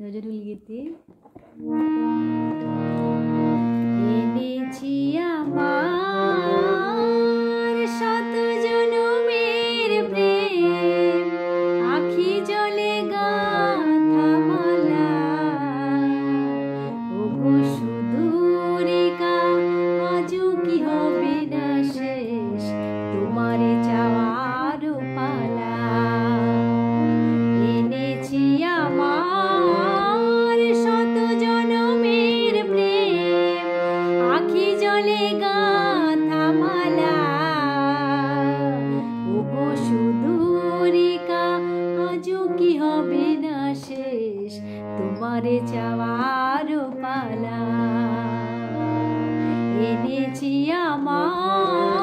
নজরুল গীতি। এনেছি আমার শত জনমের প্রেম, আখি জলে গাঁথা মালা। ওগো সুদূরিকা আজও কি হবে না শেষ, তোমারে চাওয়ার পালা। এনেছি আমার শত জনমের প্রেম, আখি জলে গাঁথা মালা। ওগো সুদূরিকা আজও কি হবে না শেষ, তোমারে চাওয়ার পালা। এনেছি আমার